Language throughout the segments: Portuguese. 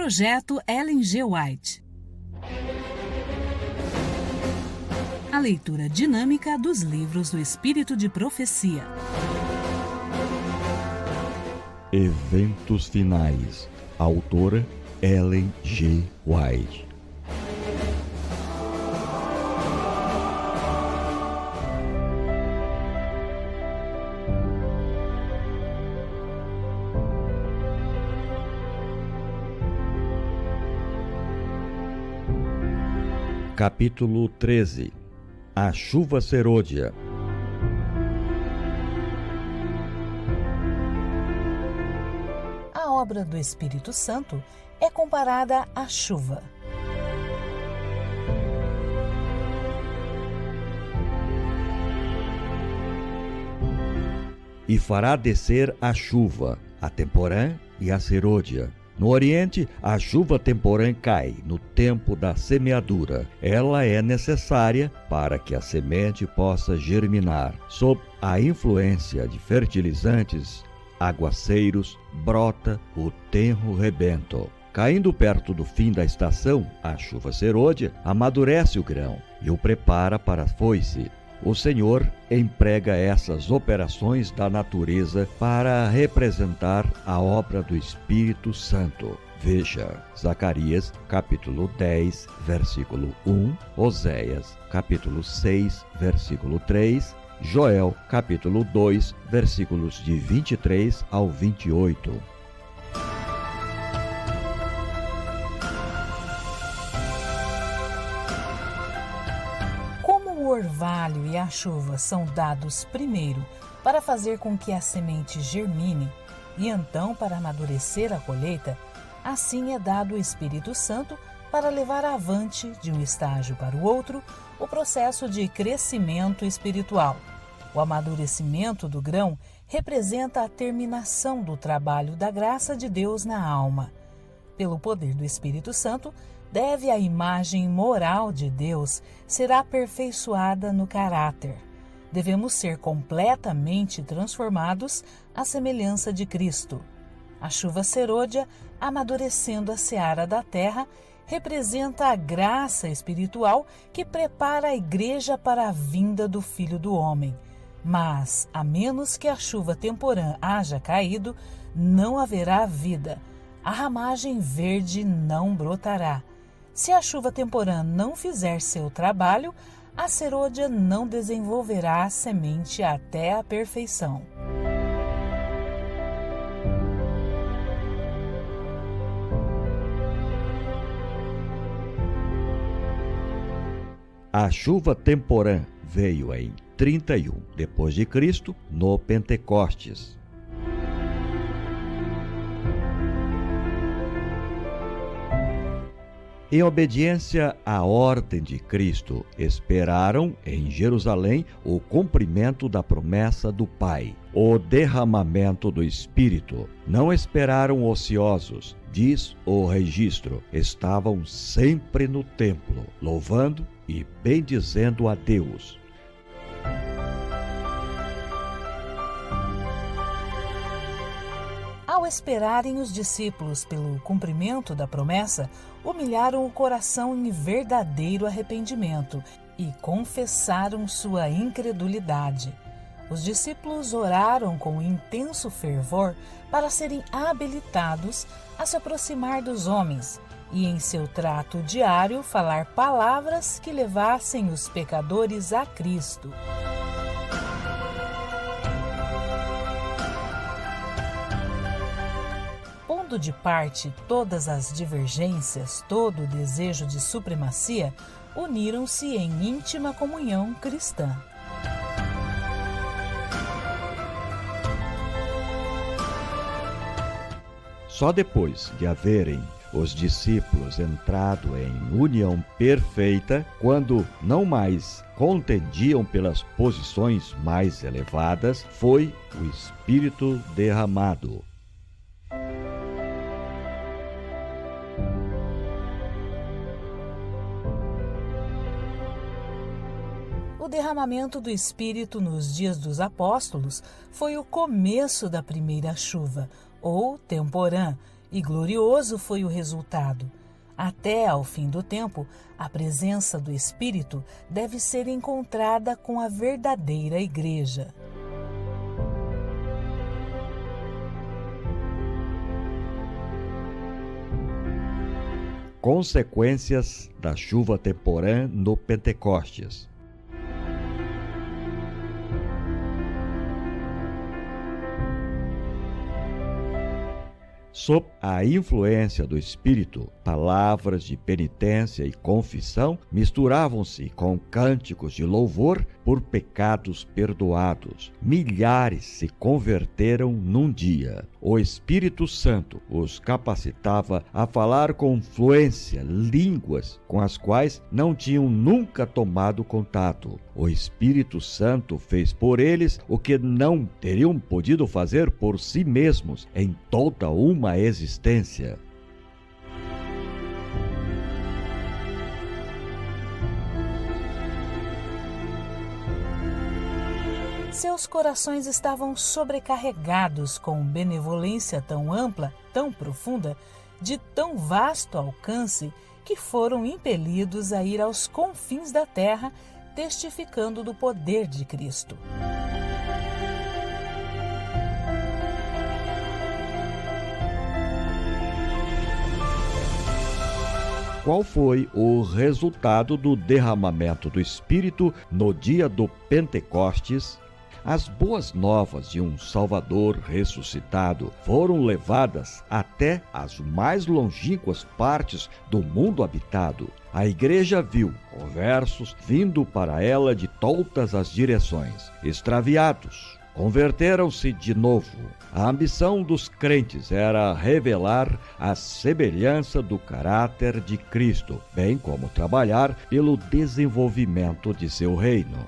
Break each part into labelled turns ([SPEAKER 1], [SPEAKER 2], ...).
[SPEAKER 1] Projeto Ellen G. White. A leitura dinâmica dos livros do Espírito de Profecia.
[SPEAKER 2] Eventos finais. Autora Ellen G. White. Capítulo 13. A chuva serôdia.
[SPEAKER 1] A obra do Espírito Santo é comparada à chuva.
[SPEAKER 2] E fará descer a chuva, a temporã e a serôdia. No Oriente, a chuva temporã cai no tempo da semeadura. Ela é necessária para que a semente possa germinar. Sob a influência de fertilizantes, aguaceiros, brota o tenro rebento. Caindo perto do fim da estação, a chuva serôdia amadurece o grão e o prepara para a foice. O Senhor emprega essas operações da natureza para representar a obra do Espírito Santo. Veja Zacarias, capítulo 10, versículo 1, Oséias, capítulo 6, versículo 3, Joel, capítulo 2, versículos de 23 ao 28.
[SPEAKER 1] O orvalho e a chuva são dados primeiro para fazer com que a semente germine e então para amadurecer a colheita, assim é dado o Espírito Santo para levar avante de um estágio para o outro o processo de crescimento espiritual. O amadurecimento do grão representa a terminação do trabalho da graça de Deus na alma. Pelo poder do Espírito Santo, deve a imagem moral de Deus ser aperfeiçoada no caráter. Devemos ser completamente transformados à semelhança de Cristo. A chuva serôdia, amadurecendo a seara da terra, representa a graça espiritual que prepara a igreja para a vinda do Filho do Homem. Mas, a menos que a chuva temporã haja caído, não haverá vida. A ramagem verde não brotará. Se a chuva temporã não fizer seu trabalho, a serôdia não desenvolverá a semente até a perfeição.
[SPEAKER 2] A chuva temporã veio em 31 depois de Cristo, no Pentecostes. Em obediência à ordem de Cristo, esperaram em Jerusalém o cumprimento da promessa do Pai, o derramamento do Espírito. Não esperaram ociosos, diz o registro. Estavam sempre no templo, louvando e bendizendo a Deus.
[SPEAKER 1] Ao esperarem os discípulos pelo cumprimento da promessa, humilharam o coração em verdadeiro arrependimento e confessaram sua incredulidade. Os discípulos oraram com intenso fervor para serem habilitados a se aproximar dos homens e, em seu trato diário, falar palavras que levassem os pecadores a Cristo. Pondo de parte todas as divergências, todo o desejo de supremacia, uniram-se em íntima comunhão cristã.
[SPEAKER 2] Só depois de haverem os discípulos entrado em união perfeita, quando não mais contendiam pelas posições mais elevadas, foi o Espírito derramado.
[SPEAKER 1] O derramamento do Espírito nos dias dos apóstolos foi o começo da primeira chuva, ou temporã, e glorioso foi o resultado. Até ao fim do tempo, a presença do Espírito deve ser encontrada com a verdadeira igreja.
[SPEAKER 2] Consequências da chuva temporã no Pentecostes. Sob a influência do Espírito, palavras de penitência e confissão misturavam-se com cânticos de louvor por pecados perdoados. Milhares se converteram num dia. O Espírito Santo os capacitava a falar com fluência línguas com as quais não tinham nunca tomado contato. O Espírito Santo fez por eles o que não teriam podido fazer por si mesmos em toda uma existência.
[SPEAKER 1] Seus corações estavam sobrecarregados com benevolência tão ampla, tão profunda, de tão vasto alcance, que foram impelidos a ir aos confins da terra, testificando do poder de Cristo.
[SPEAKER 2] Qual foi o resultado do derramamento do Espírito no dia do Pentecostes? As boas novas de um Salvador ressuscitado foram levadas até as mais longínquas partes do mundo habitado. A igreja viu conversos vindo para ela de todas as direções. Extraviados converteram-se de novo. A ambição dos crentes era revelar a semelhança do caráter de Cristo, bem como trabalhar pelo desenvolvimento de seu reino.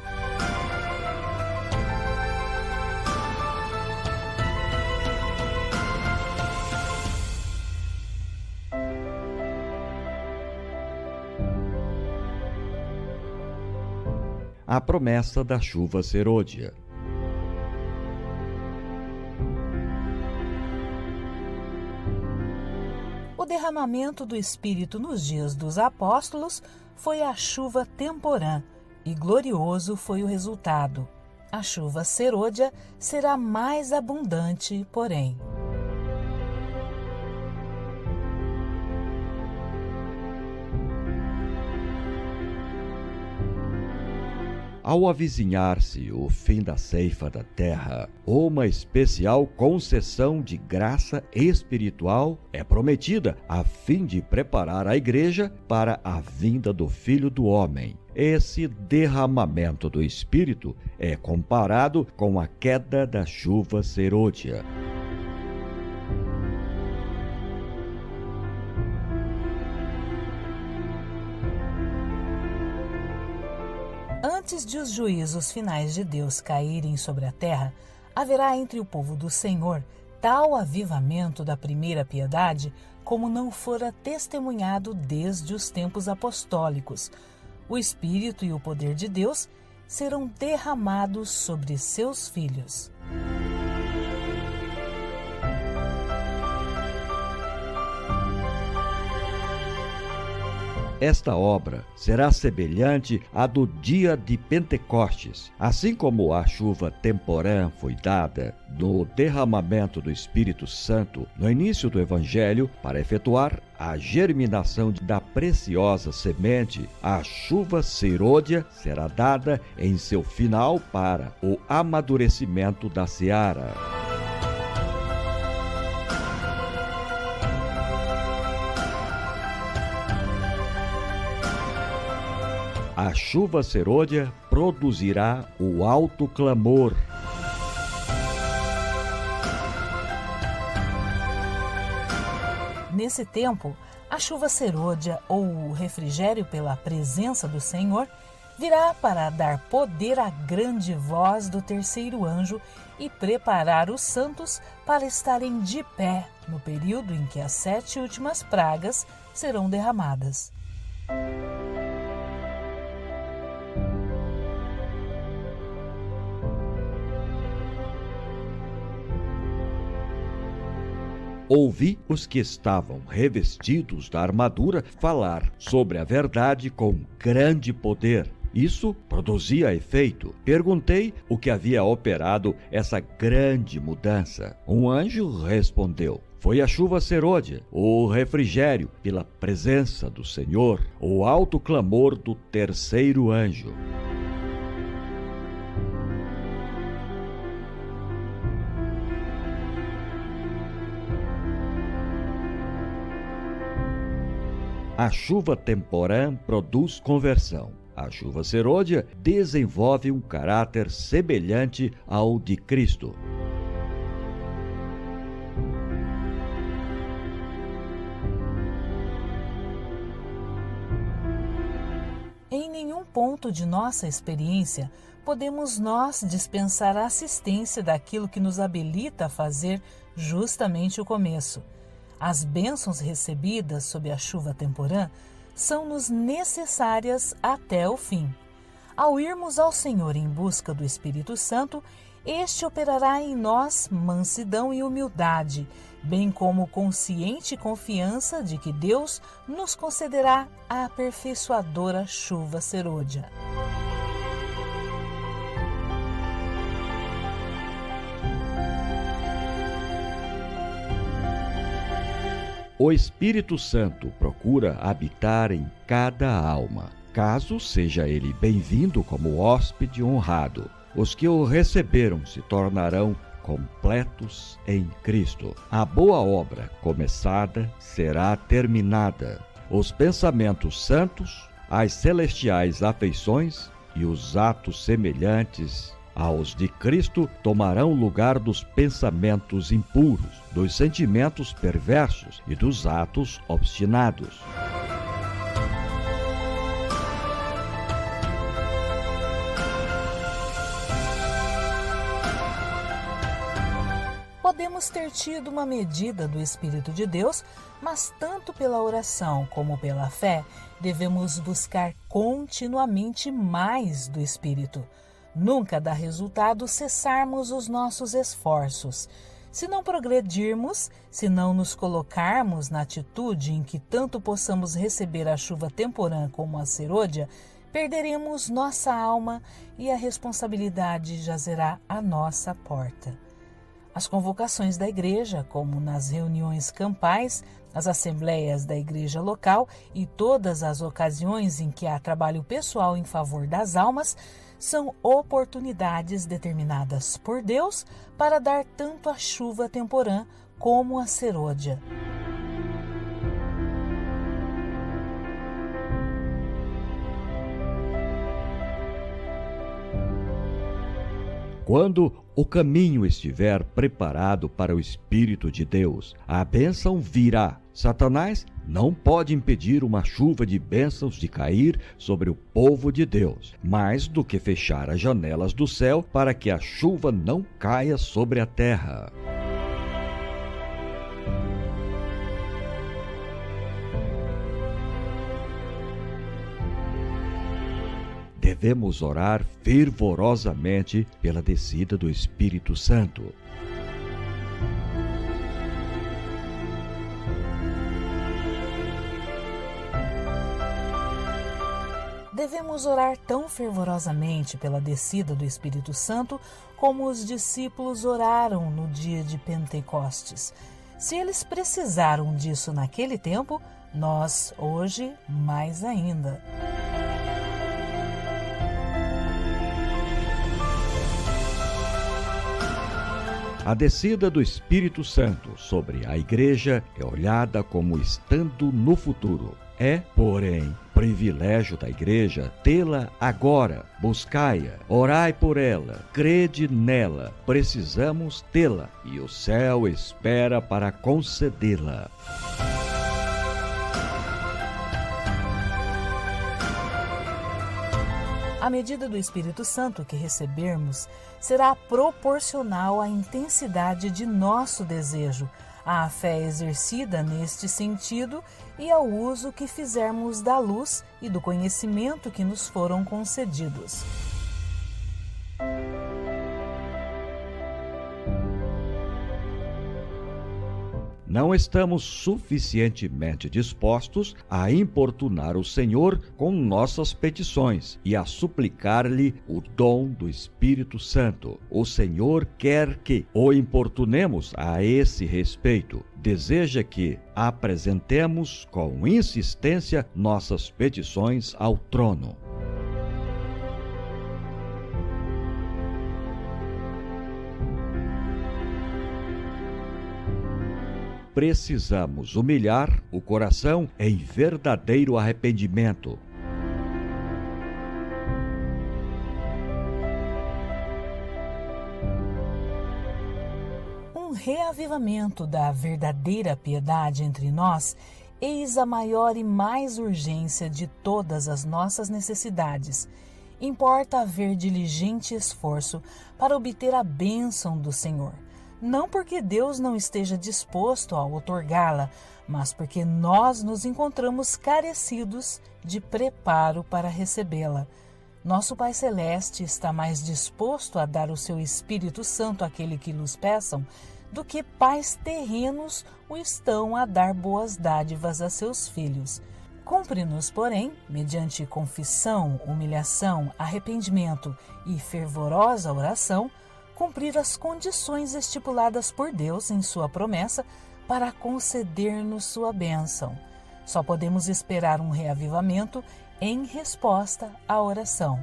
[SPEAKER 2] A promessa da chuva serôdia.
[SPEAKER 1] O derramamento do Espírito nos dias dos apóstolos foi a chuva temporã, e glorioso foi o resultado. A chuva serôdia será mais abundante, porém.
[SPEAKER 2] Ao avizinhar-se o fim da ceifa da terra, uma especial concessão de graça espiritual é prometida a fim de preparar a igreja para a vinda do Filho do Homem. Esse derramamento do Espírito é comparado com a queda da chuva serôdia.
[SPEAKER 1] Antes de os juízos finais de Deus caírem sobre a terra, haverá entre o povo do Senhor tal avivamento da primeira piedade como não fora testemunhado desde os tempos apostólicos. O Espírito e o poder de Deus serão derramados sobre seus filhos.
[SPEAKER 2] Esta obra será semelhante à do dia de Pentecostes. Assim como a chuva temporã foi dada no derramamento do Espírito Santo no início do Evangelho para efetuar a germinação da preciosa semente, a chuva serôdia será dada em seu final para o amadurecimento da seara. A chuva serôdia produzirá o alto clamor.
[SPEAKER 1] Nesse tempo, a chuva serôdia, ou o refrigério pela presença do Senhor, virá para dar poder à grande voz do terceiro anjo e preparar os santos para estarem de pé no período em que as 7 últimas pragas serão derramadas.
[SPEAKER 2] ouvi os que estavam revestidos da armadura falar sobre a verdade com grande poder. Isso produzia efeito. Perguntei o que havia operado essa grande mudança. Um anjo respondeu: foi a chuva serôdia, o refrigério pela presença do Senhor, o alto clamor do terceiro anjo. A chuva temporã produz conversão. A chuva serôdia desenvolve um caráter semelhante ao de Cristo.
[SPEAKER 1] Em nenhum ponto de nossa experiência podemos nós dispensar a assistência daquilo que nos habilita a fazer justamente o começo. As bênçãos recebidas sob a chuva temporã são-nos necessárias até o fim. Ao irmos ao Senhor em busca do Espírito Santo, este operará em nós mansidão e humildade, bem como consciente confiança de que Deus nos concederá a aperfeiçoadora chuva serôdia.
[SPEAKER 2] O Espírito Santo procura habitar em cada alma, caso seja ele bem-vindo como hóspede honrado. Os que o receberam se tornarão completos em Cristo. A boa obra começada será terminada. Os pensamentos santos, as celestiais afeições e os atos semelhantes aos de Cristo tomarão lugar dos pensamentos impuros, dos sentimentos perversos e dos atos obstinados.
[SPEAKER 1] Podemos ter tido uma medida do Espírito de Deus, mas tanto pela oração como pela fé, devemos buscar continuamente mais do Espírito. Nunca dá resultado cessarmos os nossos esforços. Se não progredirmos, se não nos colocarmos na atitude em que tanto possamos receber a chuva temporã como a serôdia, perderemos nossa alma e a responsabilidade jazerá à nossa porta. As convocações da igreja, como nas reuniões campais, as assembleias da igreja local e todas as ocasiões em que há trabalho pessoal em favor das almas, são oportunidades determinadas por Deus para dar tanto a chuva temporã como a serôdia.
[SPEAKER 2] Quando o caminho estiver preparado para o Espírito de Deus, a bênção virá. Satanás não pode impedir uma chuva de bênçãos de cair sobre o povo de Deus, mais do que fechar as janelas do céu para que a chuva não caia sobre a terra. Devemos orar fervorosamente pela descida do Espírito Santo.
[SPEAKER 1] Devemos orar tão fervorosamente pela descida do Espírito Santo como os discípulos oraram no dia de Pentecostes. Se eles precisaram disso naquele tempo, nós hoje mais ainda.
[SPEAKER 2] A descida do Espírito Santo sobre a Igreja é olhada como estando no futuro. É, porém, privilégio da Igreja tê-la agora. Buscai-a, orai por ela, crede nela. Precisamos tê-la e o céu espera para concedê-la.
[SPEAKER 1] A medida do Espírito Santo que recebermos será proporcional à intensidade de nosso desejo, à fé exercida neste sentido e ao uso que fizermos da luz e do conhecimento que nos foram concedidos.
[SPEAKER 2] não estamos suficientemente dispostos a importunar o Senhor com nossas petições e a suplicar-lhe o dom do Espírito Santo. O Senhor quer que o importunemos a esse respeito. Deseja que apresentemos com insistência nossas petições ao trono. Precisamos humilhar o coração em verdadeiro arrependimento.
[SPEAKER 1] Um reavivamento da verdadeira piedade entre nós, eis a maior e mais urgência de todas as nossas necessidades. Importa haver diligente esforço para obter a bênção do Senhor. Não porque Deus não esteja disposto a outorgá-la, mas porque nós nos encontramos carecidos de preparo para recebê-la. Nosso Pai Celeste está mais disposto a dar o seu Espírito Santo àquele que nos peçam do que pais terrenos o estão a dar boas dádivas a seus filhos. Cumpre-nos, porém, mediante confissão, humilhação, arrependimento e fervorosa oração, cumprir as condições estipuladas por Deus em sua promessa para conceder-nos sua bênção. Só podemos esperar um reavivamento em resposta à oração.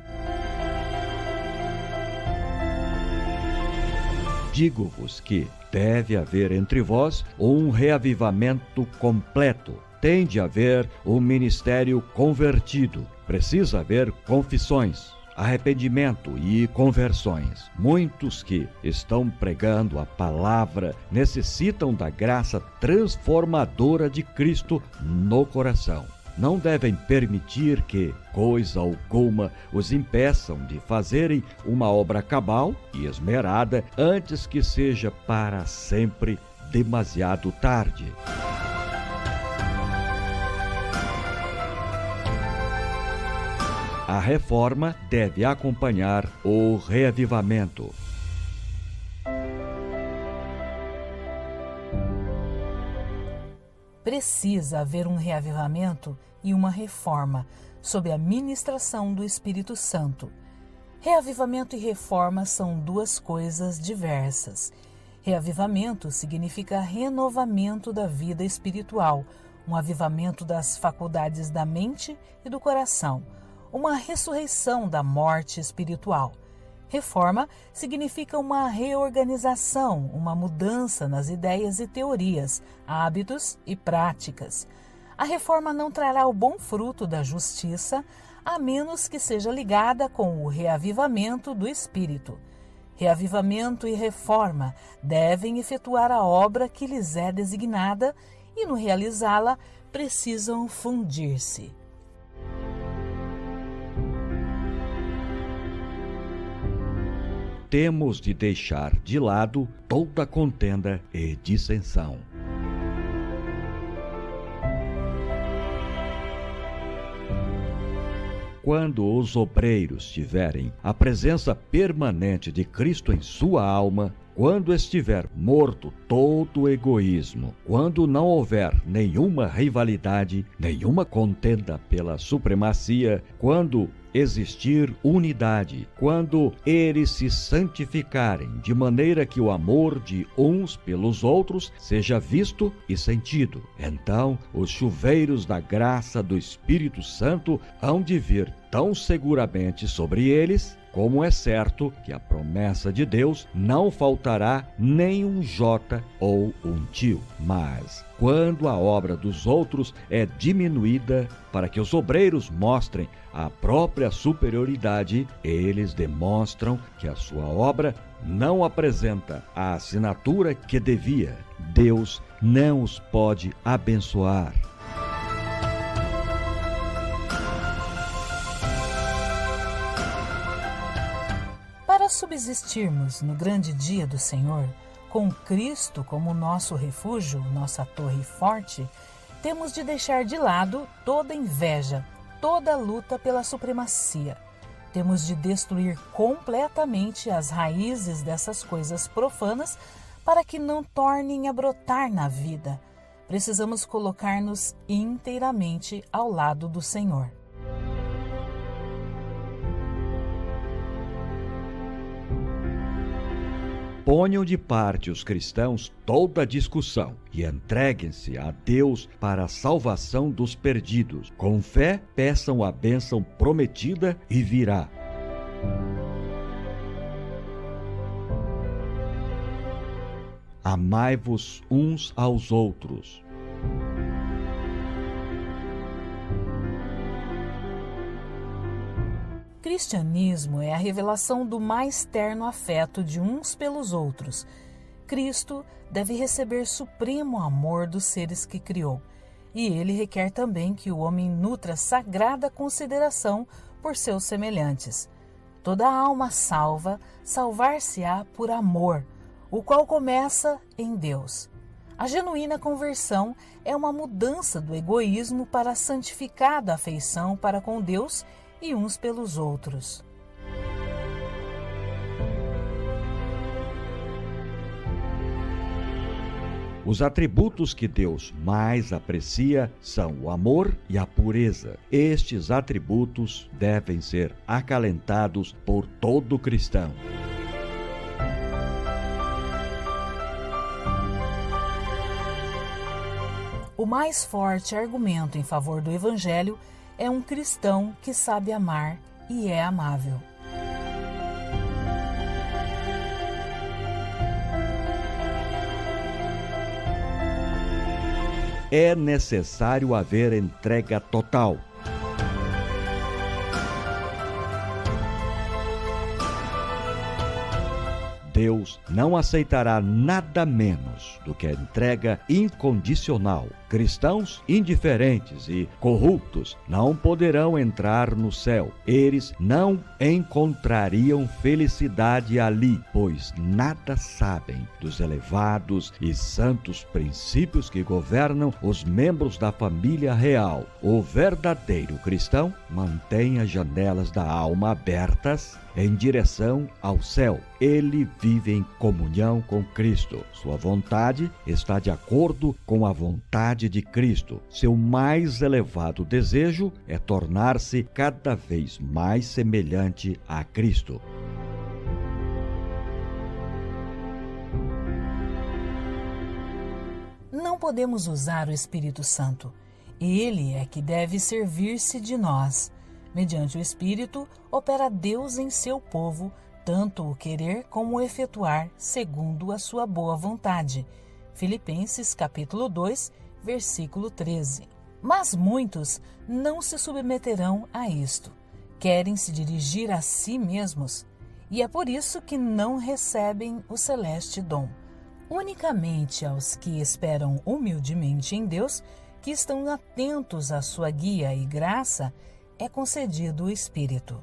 [SPEAKER 2] Digo-vos que deve haver entre vós um reavivamento completo. Tem de haver um ministério convertido. Precisa haver confissões, arrependimento e conversões. Muitos que estão pregando a palavra necessitam da graça transformadora de Cristo no coração. Não devem permitir que coisa alguma os impeçam de fazerem uma obra cabal e esmerada antes que seja para sempre demasiado tarde. A reforma deve acompanhar o reavivamento.
[SPEAKER 1] Precisa haver um reavivamento e uma reforma sob a ministração do Espírito Santo. Reavivamento e reforma são duas coisas diversas. Reavivamento significa renovamento da vida espiritual, um avivamento das faculdades da mente e do coração, uma ressurreição da morte espiritual. Reforma significa uma reorganização, uma mudança nas ideias e teorias, hábitos e práticas. A reforma não trará o bom fruto da justiça, a menos que seja ligada com o reavivamento do Espírito. Reavivamento e reforma devem efetuar a obra que lhes é designada e, no realizá-la, precisam fundir-se.
[SPEAKER 2] Temos de deixar de lado toda contenda e dissensão. Quando os obreiros tiverem a presença permanente de Cristo em sua alma, quando estiver morto todo o egoísmo, quando não houver nenhuma rivalidade, nenhuma contenda pela supremacia, quando existir unidade, quando eles se santificarem de maneira que o amor de uns pelos outros seja visto e sentido, então os chuveiros da graça do Espírito Santo hão de vir tão seguramente sobre eles, como é certo que a promessa de Deus não faltará nem um jota ou um tio. Mas, quando a obra dos outros é diminuída para que os obreiros mostrem a própria superioridade, eles demonstram que a sua obra não apresenta a assinatura que devia. Deus não os pode abençoar.
[SPEAKER 1] Para subsistirmos no grande dia do Senhor, com Cristo como nosso refúgio, nossa torre forte, temos de deixar de lado toda inveja, toda luta pela supremacia. Temos de destruir completamente as raízes dessas coisas profanas para que não tornem a brotar na vida. Precisamos colocar-nos inteiramente ao lado do Senhor.
[SPEAKER 2] Ponham de parte os cristãos toda discussão e entreguem-se a Deus para a salvação dos perdidos. Com fé, peçam a bênção prometida e virá. Amai-vos uns aos outros.
[SPEAKER 1] Cristianismo é a revelação do mais terno afeto de uns pelos outros. Cristo deve receber supremo amor dos seres que criou, e ele requer também que o homem nutra sagrada consideração por seus semelhantes. Toda alma salva, salvar-se-á por amor, o qual começa em Deus. A genuína conversão é uma mudança do egoísmo para a santificada afeição para com Deus e uns pelos outros.
[SPEAKER 2] Os atributos que Deus mais aprecia são o amor e a pureza. Estes atributos devem ser acalentados por todo cristão.
[SPEAKER 1] O mais forte argumento em favor do Evangelho é um cristão que sabe amar e é amável.
[SPEAKER 2] É necessário haver entrega total. Deus não aceitará nada menos do que a entrega incondicional. Cristãos indiferentes e corruptos não poderão entrar no céu. Eles não encontrariam felicidade ali, pois nada sabem dos elevados e santos princípios que governam os membros da família real. O verdadeiro cristão mantém as janelas da alma abertas em direção ao céu. Ele vive em comunhão com Cristo. Sua vontade está de acordo com a vontade de Cristo. Seu mais elevado desejo é tornar-se cada vez mais semelhante a Cristo.
[SPEAKER 1] Não podemos usar o Espírito Santo. Ele é que deve servir-se de nós. Mediante o Espírito, opera Deus em seu povo, tanto o querer como o efetuar, segundo a sua boa vontade. Filipenses capítulo 2, versículo 13. Mas muitos não se submeterão a isto. Querem se dirigir a si mesmos, e é por isso que não recebem o celeste dom. Unicamente aos que esperam humildemente em Deus, que estão atentos à sua guia e graça, é concedido o Espírito.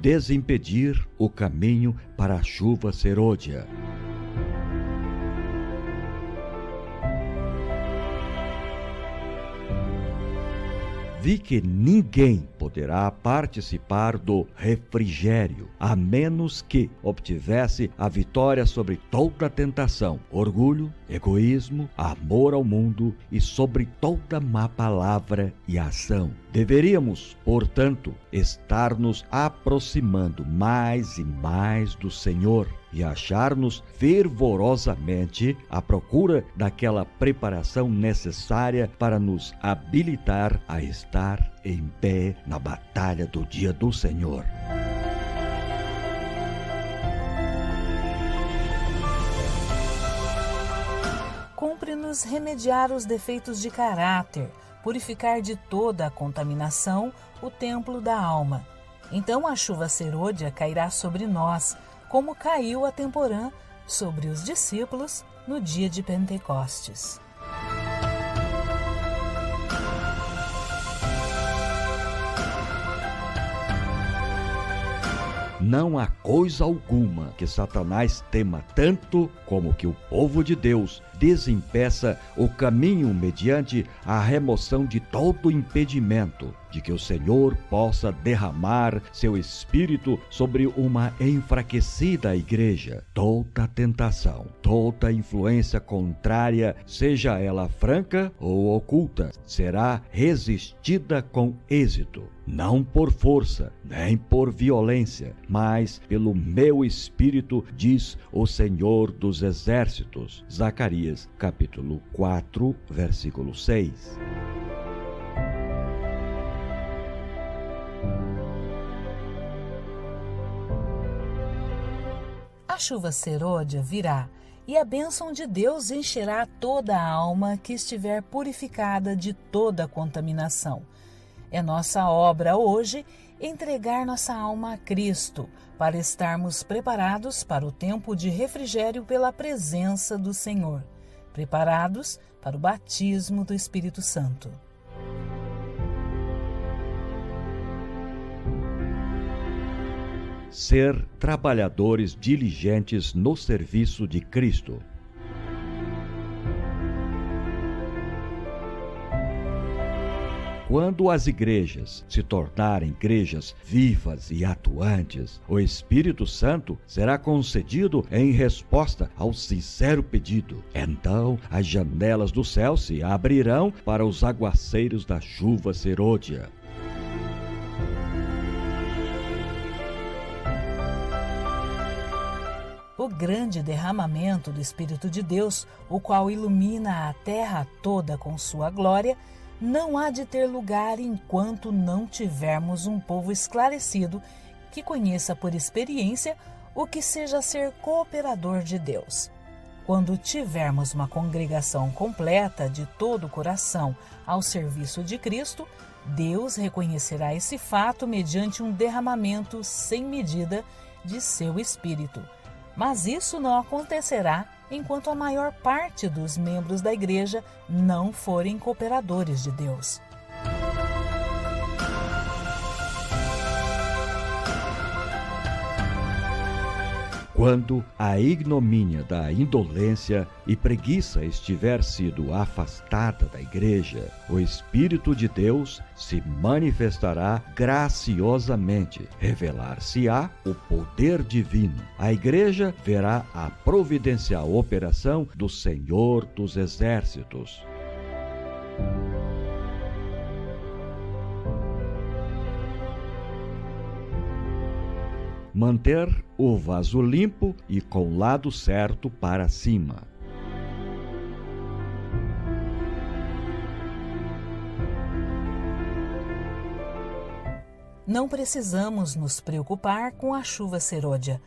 [SPEAKER 2] Desimpedir o caminho para a chuva serôdia. Vi que ninguém poderá participar do refrigério, a menos que obtivesse a vitória sobre toda a tentação, orgulho, egoísmo, amor ao mundo e sobre toda má palavra e ação. Deveríamos, portanto, estar nos aproximando mais e mais do Senhor e achar-nos fervorosamente à procura daquela preparação necessária para nos habilitar a estar em pé na batalha do dia do Senhor.
[SPEAKER 1] Cumpre-nos remediar os defeitos de caráter, purificar de toda a contaminação o templo da alma. Então a chuva serôdia cairá sobre nós, como caiu a temporã sobre os discípulos no dia de Pentecostes.
[SPEAKER 2] Não há coisa alguma que Satanás tema tanto como que o povo de Deus desimpeça o caminho mediante a remoção de todo impedimento, de que o Senhor possa derramar seu Espírito sobre uma enfraquecida igreja. Toda tentação, toda influência contrária, seja ela franca ou oculta, será resistida com êxito, não por força, nem por violência, mas pelo meu Espírito, diz o Senhor dos Exércitos. Zacarias, capítulo 4, versículo 6.
[SPEAKER 1] A chuva serôdia virá, e a bênção de Deus encherá toda a alma que estiver purificada de toda contaminação. É nossa obra hoje entregar nossa alma a Cristo, para estarmos preparados para o tempo de refrigério pela presença do Senhor, preparados para o batismo do Espírito Santo.
[SPEAKER 2] Ser trabalhadores diligentes no serviço de Cristo. Quando as igrejas se tornarem igrejas vivas e atuantes, o Espírito Santo será concedido em resposta ao sincero pedido. Então, as janelas do céu se abrirão para os aguaceiros da chuva serôdia.
[SPEAKER 1] O grande derramamento do Espírito de Deus, o qual ilumina a terra toda com sua glória, não há de ter lugar enquanto não tivermos um povo esclarecido que conheça por experiência o que seja ser cooperador de Deus. Quando tivermos uma congregação completa de todo o coração ao serviço de Cristo, Deus reconhecerá esse fato mediante um derramamento sem medida de seu Espírito. Mas isso não acontecerá enquanto a maior parte dos membros da igreja não forem cooperadores de Deus.
[SPEAKER 2] Quando a ignomínia da indolência e preguiça estiver sido afastada da igreja, o Espírito de Deus se manifestará graciosamente, revelar-se-á o poder divino. A igreja verá a providencial operação do Senhor dos Exércitos. Manter o vaso limpo e com o lado certo para cima.
[SPEAKER 1] Não precisamos nos preocupar com a chuva serôdia.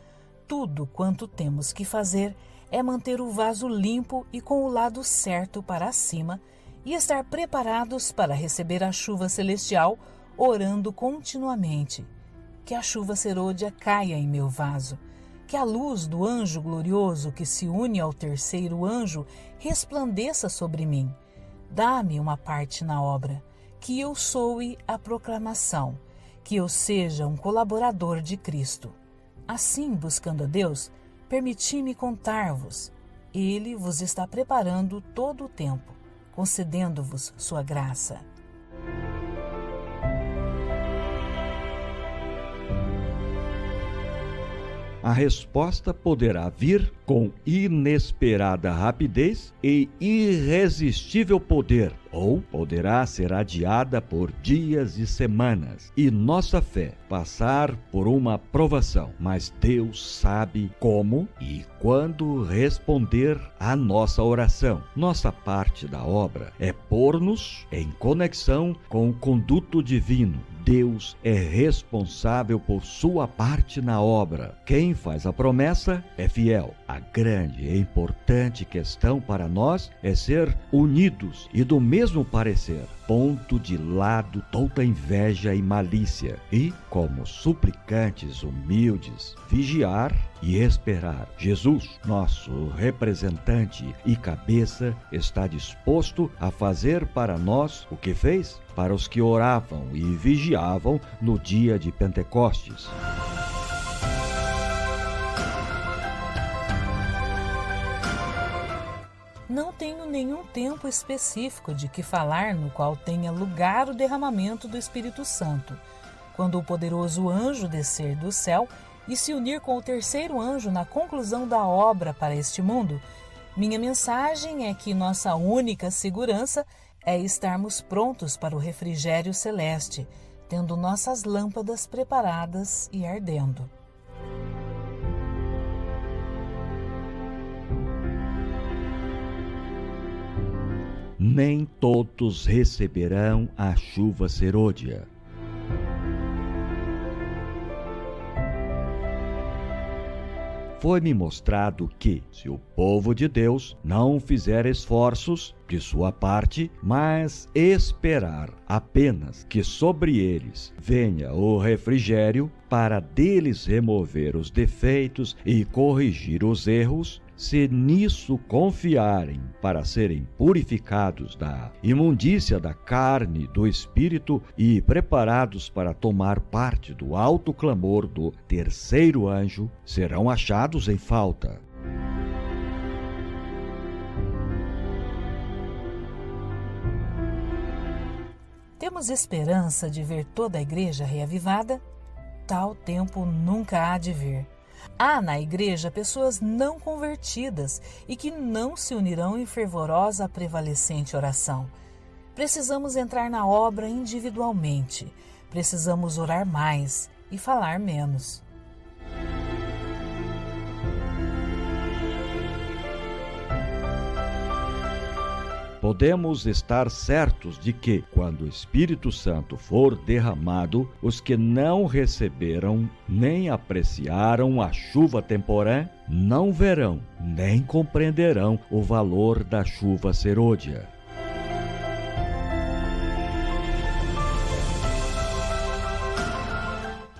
[SPEAKER 1] Tudo quanto temos que fazer é manter o vaso limpo e com o lado certo para cima e estar preparados para receber a chuva celestial, orando continuamente. Que a chuva serôdia caia em meu vaso, que a luz do anjo glorioso que se une ao terceiro anjo resplandeça sobre mim. Dá-me uma parte na obra, que eu soe a proclamação, que eu seja um colaborador de Cristo. Assim, buscando a Deus, permiti-me contar-vos. Ele vos está preparando todo o tempo, concedendo-vos sua graça.
[SPEAKER 2] A resposta poderá vir com inesperada rapidez e irresistível poder, ou poderá ser adiada por dias e semanas, e nossa fé passar por uma provação. Mas Deus sabe como e quando responder à nossa oração. Nossa parte da obra é pôr-nos em conexão com o conduto divino. Deus é responsável por sua parte na obra. Quem faz a promessa é fiel. A grande e importante questão para nós é ser unidos e do mesmo parecer, pondo de lado toda inveja e malícia e, como suplicantes humildes, vigiar e esperar. Jesus, nosso representante e cabeça, está disposto a fazer para nós o que fez para os que oravam e vigiavam no dia de Pentecostes.
[SPEAKER 1] não tenho nenhum tempo específico de que falar no qual tenha lugar o derramamento do Espírito Santo. Quando o poderoso anjo descer do céu e se unir com o terceiro anjo na conclusão da obra para este mundo, minha mensagem é que nossa única segurança é estarmos prontos para o refrigério celeste, tendo nossas lâmpadas preparadas e ardendo.
[SPEAKER 2] Nem todos receberão a chuva serôdia. Foi-me mostrado que, se o povo de Deus não fizer esforços de sua parte, mas esperar apenas que sobre eles venha o refrigério para deles remover os defeitos e corrigir os erros, se nisso confiarem para serem purificados da imundícia da carne, do espírito e preparados para tomar parte do alto clamor do terceiro anjo, serão achados em falta.
[SPEAKER 1] Temos esperança de ver toda a igreja reavivada? Tal tempo nunca há de vir. Há na igreja pessoas não convertidas e que não se unirão em fervorosa prevalecente oração. Precisamos entrar na obra individualmente. Precisamos orar mais e falar menos.
[SPEAKER 2] Podemos estar certos de que, quando o Espírito Santo for derramado, os que não receberam nem apreciaram a chuva temporã não verão nem compreenderão o valor da chuva serôdia.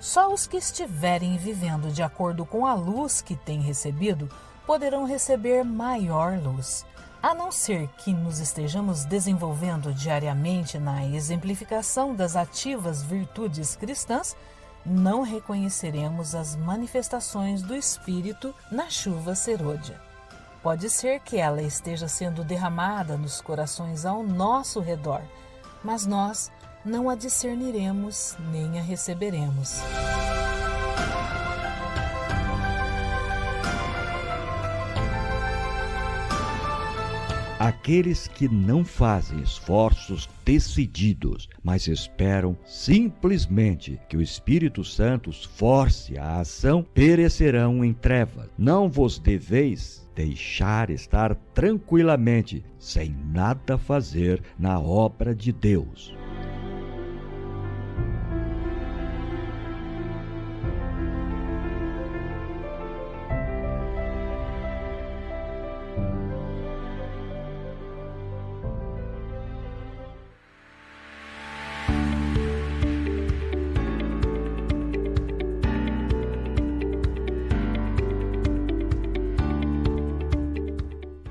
[SPEAKER 1] Só os que estiverem vivendo de acordo com a luz que têm recebido poderão receber maior luz. A não ser que nos estejamos desenvolvendo diariamente na exemplificação das ativas virtudes cristãs, não reconheceremos as manifestações do Espírito na chuva serôdia. Pode ser que ela esteja sendo derramada nos corações ao nosso redor, mas nós não a discerniremos nem a receberemos.
[SPEAKER 2] Aqueles que não fazem esforços decididos, mas esperam simplesmente que o Espírito Santo force a ação, perecerão em trevas. Não vos deveis deixar estar tranquilamente, sem nada fazer na obra de Deus.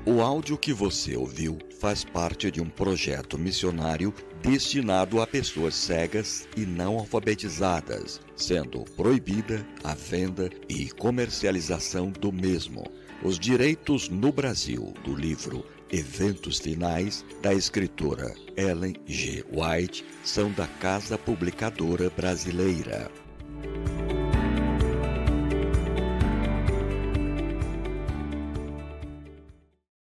[SPEAKER 3] O áudio que você ouviu faz parte de um projeto missionário destinado a pessoas cegas e não alfabetizadas, sendo proibida a venda e comercialização do mesmo. Os direitos no Brasil do livro Eventos Finais, da escritora Ellen G. White, são da Casa Publicadora Brasileira.